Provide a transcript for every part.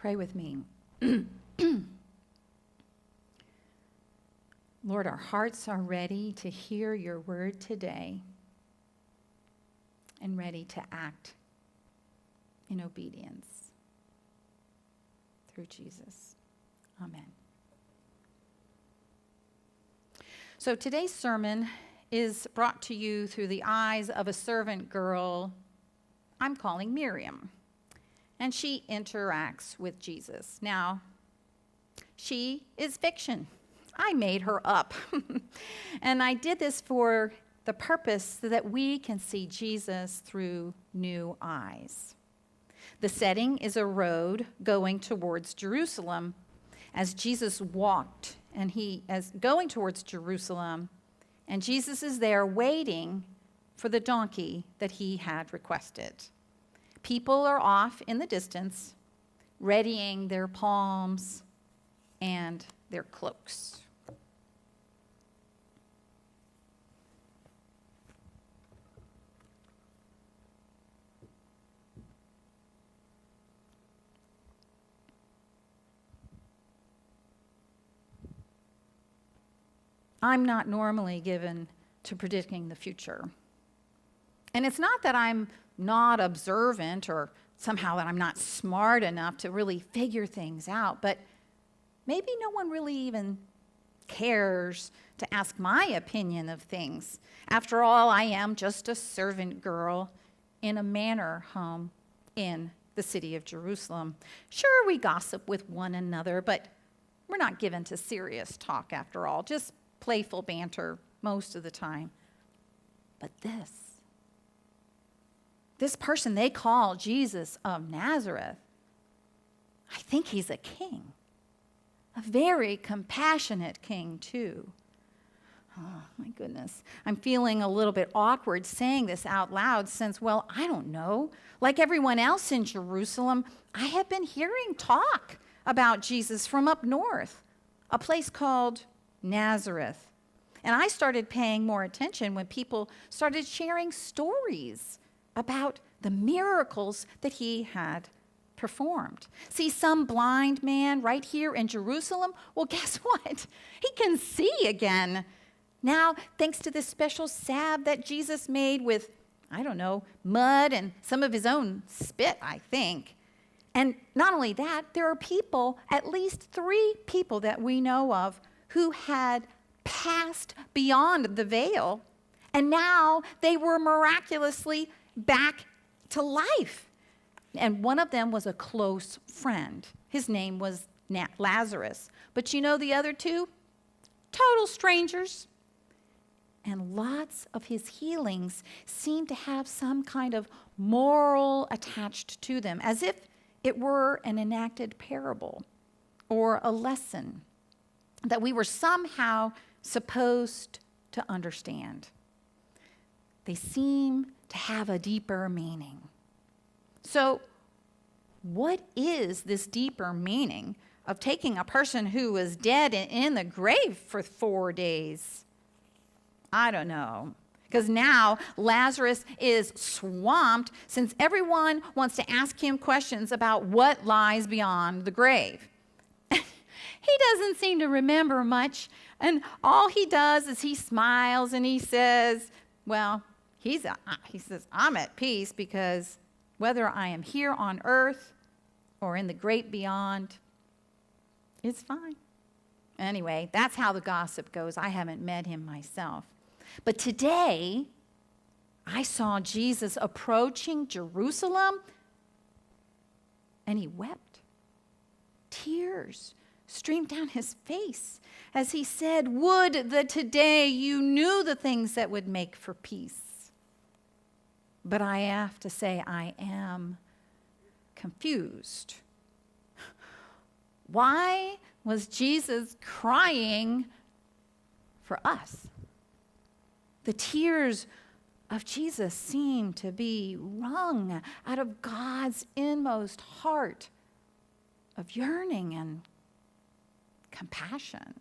Pray with me. Lord, our hearts are ready to hear your word today and ready to act in obedience through Jesus. Amen. So today's sermon is brought to you through the eyes of a servant girl I'm calling Miriam. And she interacts with Jesus. Now, she is fiction. I made her up. And I did this for the purpose so that we can see Jesus through new eyes. The setting is a road going towards Jerusalem. As Jesus walked, and going towards Jerusalem, and Jesus is there waiting for the donkey that he had requested. People are off in the distance, readying their palms and their cloaks. I'm not normally given to predicting the future. And it's not that I'm not observant or somehow that I'm not smart enough to really figure things out, but maybe no one really even cares to ask my opinion of things. After all, I am just a servant girl in a manor home in the city of Jerusalem. Sure, we gossip with one another, but we're not given to serious talk after all, just playful banter most of the time. But this person they call Jesus of Nazareth, I think he's a king, a very compassionate king too. Oh, my goodness. I'm feeling a little bit awkward saying this out loud since, well, I don't know. Like everyone else in Jerusalem, I have been hearing talk about Jesus from up north, a place called Nazareth. And I started paying more attention when people started sharing stories about the miracles that he had performed. See, some blind man right here in Jerusalem, well, guess what? He can see again. Now, thanks to this special salve that Jesus made with, I don't know, mud and some of his own spit, I think. And not only that, there are people, at least 3 people that we know of, who had passed beyond the veil, and now they were miraculously back to life. And one of them was a close friend. His name was Lazarus. But you know the other 2? Total strangers. And lots of his healings seem to have some kind of moral attached to them, as if it were an enacted parable or a lesson that we were somehow supposed to understand. They seem to have a deeper meaning. So, what is this deeper meaning of taking a person who was dead and in the grave for 4 days? I don't know. Because now Lazarus is swamped since everyone wants to ask him questions about what lies beyond the grave. He doesn't seem to remember much, and all he does is he smiles and he says, well, he says, I'm at peace because whether I am here on earth or in the great beyond, it's fine. Anyway, that's how the gossip goes. I haven't met him myself. But today, I saw Jesus approaching Jerusalem, and he wept. Tears streamed down his face as he said, would that today you knew the things that would make for peace. But I have to say, I am confused. Why was Jesus crying for us? The tears of Jesus seem to be wrung out of God's inmost heart of yearning and compassion.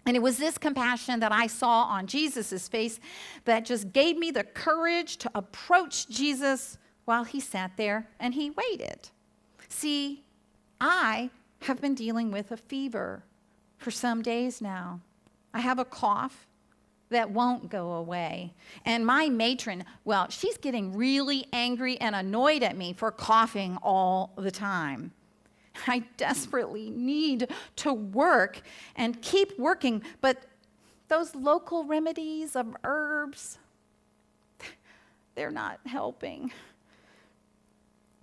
And it was this compassion that I saw on Jesus' face that just gave me the courage to approach Jesus while he sat there and he waited. See, I have been dealing with a fever for some days now. I have a cough that won't go away. And my matron, well, she's getting really angry and annoyed at me for coughing all the time. I desperately need to work and keep working, but those local remedies of herbs, they're not helping.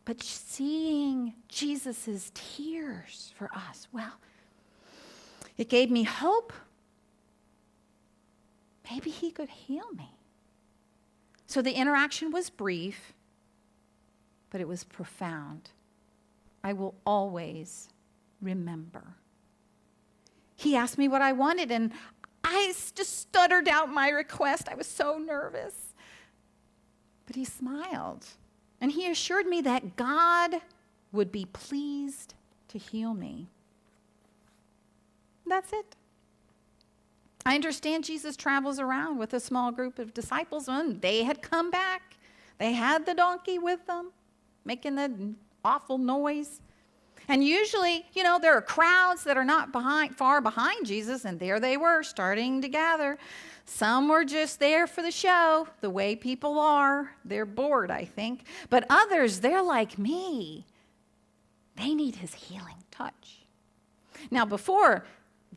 But seeing Jesus' tears for us, well, it gave me hope. Maybe he could heal me. So the interaction was brief, but it was profound. I will always remember. He asked me what I wanted, and I just stuttered out my request. I was so nervous. But he smiled, and he assured me that God would be pleased to heal me. That's it. I understand Jesus travels around with a small group of disciples, and they had come back. They had the donkey with them, making the awful noise. And usually, there are crowds that are not far behind Jesus, and there they were, starting to gather. Some were just there for the show, the way people are. They're bored, I think. But others, they're like me. They need his healing touch. Now, before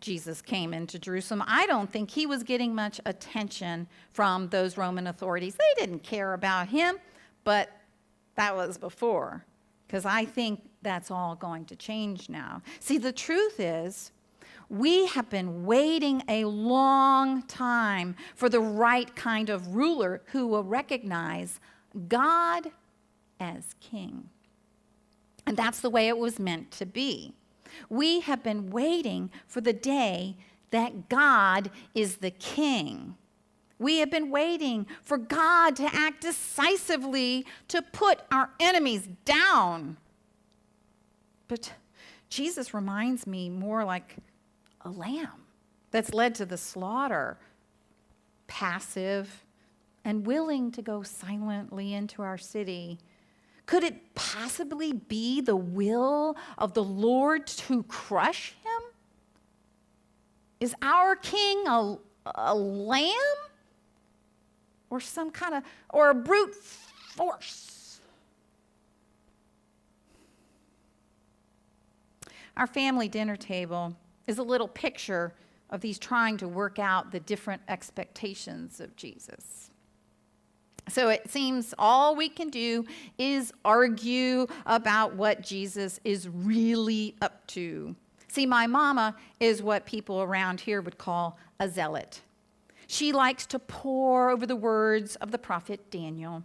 Jesus came into Jerusalem, I don't think he was getting much attention from those Roman authorities. They didn't care about him, but that was before, because I think that's all going to change now. See, the truth is, we have been waiting a long time for the right kind of ruler who will recognize God as king. And that's the way it was meant to be. We have been waiting for the day that God is the king. We have been waiting for God to act decisively to put our enemies down. But Jesus reminds me more like a lamb that's led to the slaughter, passive and willing to go silently into our city. Could it possibly be the will of the Lord to crush him? Is our king a lamb? Or a brute force? Our family dinner table is a little picture of these trying to work out the different expectations of Jesus. So it seems all we can do is argue about what Jesus is really up to. See, my mama is what people around here would call a zealot. She likes to pore over the words of the prophet Daniel.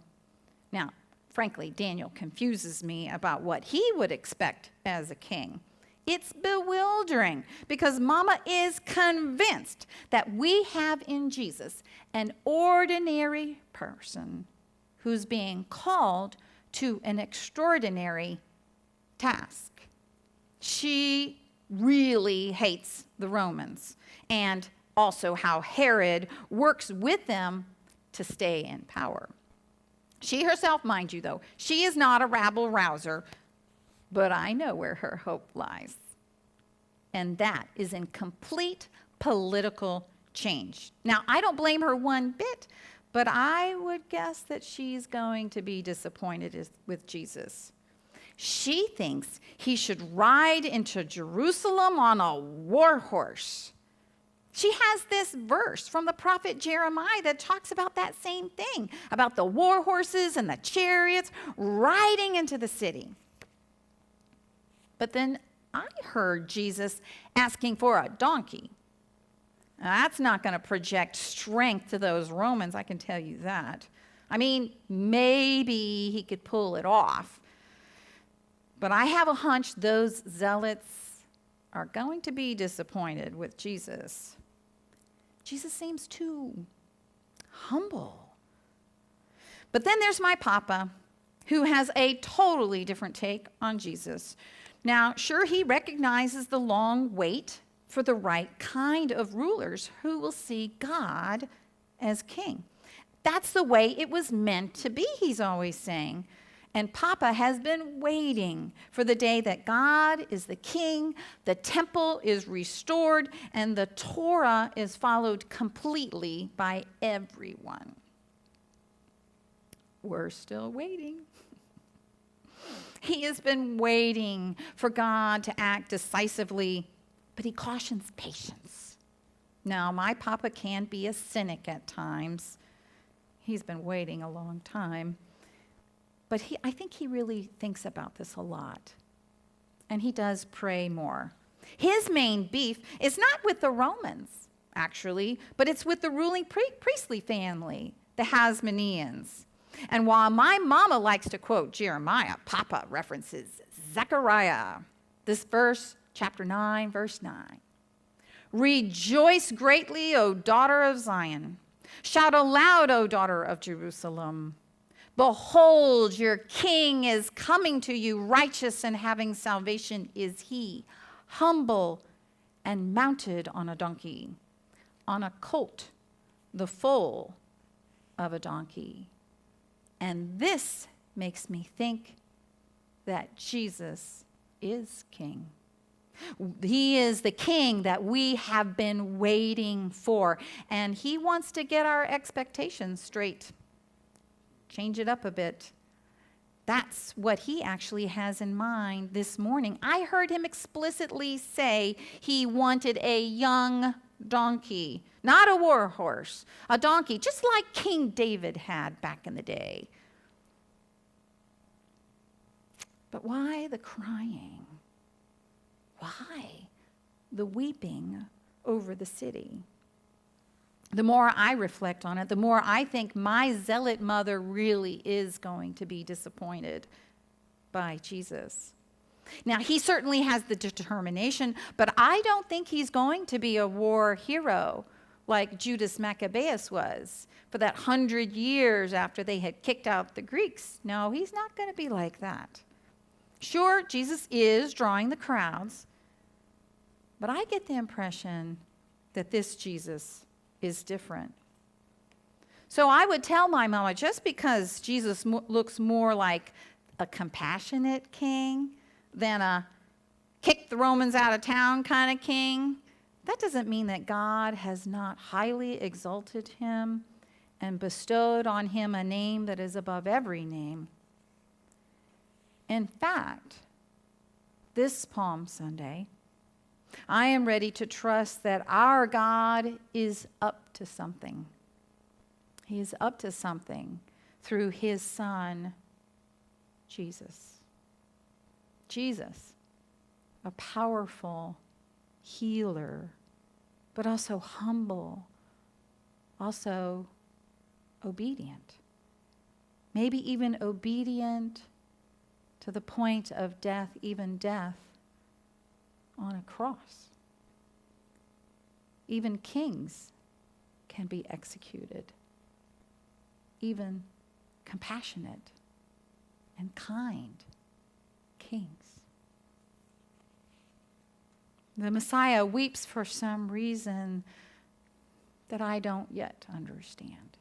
Now, frankly, Daniel confuses me about what he would expect as a king. It's bewildering because Mama is convinced that we have in Jesus an ordinary person who's being called to an extraordinary task. She really hates the Romans and also how Herod works with them to stay in power. She herself, mind you, though, she is not a rabble-rouser, but I know where her hope lies. And that is in complete political change. Now, I don't blame her one bit, but I would guess that she's going to be disappointed with Jesus. She thinks he should ride into Jerusalem on a war horse. She has this verse from the prophet Jeremiah that talks about that same thing, about the war horses and the chariots riding into the city. But then I heard Jesus asking for a donkey. Now, that's not going to project strength to those Romans, I can tell you that. I mean, maybe he could pull it off. But I have a hunch those zealots are going to be disappointed with Jesus. Jesus seems too humble. But then there's my papa, who has a totally different take on Jesus. Now, sure, he recognizes the long wait for the right kind of rulers who will see God as king. That's the way it was meant to be, he's always saying. And Papa has been waiting for the day that God is the king, the temple is restored, and the Torah is followed completely by everyone. We're still waiting. He has been waiting for God to act decisively, but he cautions patience. Now, my Papa can be a cynic at times. He's been waiting a long time. But I think he really thinks about this a lot. And he does pray more. His main beef is not with the Romans, actually, but it's with the ruling priestly family, the Hasmoneans. And while my mama likes to quote Jeremiah, Papa references Zechariah. This verse, chapter 9, verse 9. Rejoice greatly, O daughter of Zion. Shout aloud, O daughter of Jerusalem. Behold, your king is coming to you, righteous and having salvation is he, humble and mounted on a donkey, on a colt, the foal of a donkey. And this makes me think that Jesus is king. He is the king that we have been waiting for, and he wants to get our expectations straight. Change it up a bit. That's what he actually has in mind this morning. I heard him explicitly say he wanted a young donkey, not a war horse, a donkey, just like King David had back in the day. But why the crying? Why the weeping over the city? The more I reflect on it, the more I think my zealot mother really is going to be disappointed by Jesus. Now, he certainly has the determination, but I don't think he's going to be a war hero like Judas Maccabeus was for that 100 years after they had kicked out the Greeks. No, he's not going to be like that. Sure, Jesus is drawing the crowds, but I get the impression that this Jesus is different. So I would tell my mama, just because Jesus looks more like a compassionate king than a kick the Romans out of town kind of king, that doesn't mean that God has not highly exalted him and bestowed on him a name that is above every name. In fact, this Palm Sunday, I am ready to trust that our God is up to something. He is up to something through his Son, Jesus. Jesus, a powerful healer, but also humble, also obedient. Maybe even obedient to the point of death, even death on a cross. Even kings can be executed. Even compassionate and kind kings. The Messiah weeps for some reason that I don't yet understand.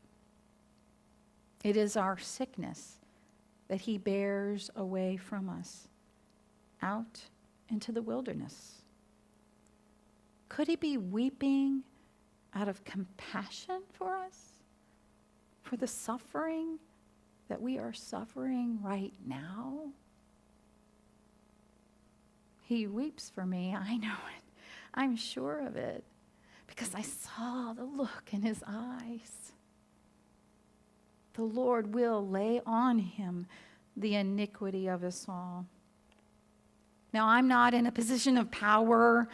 It is our sickness that he bears away from us out into the wilderness. Could he be weeping out of compassion for us? For the suffering that we are suffering right now? He weeps for me. I know it. I'm sure of it. Because I saw the look in his eyes. The Lord will lay on him the iniquity of us all. Now, I'm not in a position of power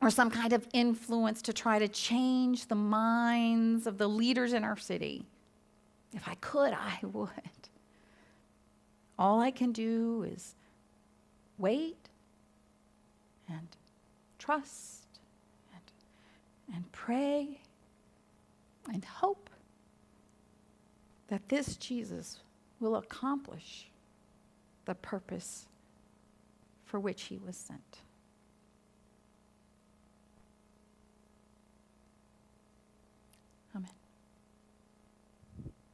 or some kind of influence to try to change the minds of the leaders in our city. If I could, I would. All I can do is wait and trust and pray and hope that this Jesus will accomplish the purpose for which he was sent.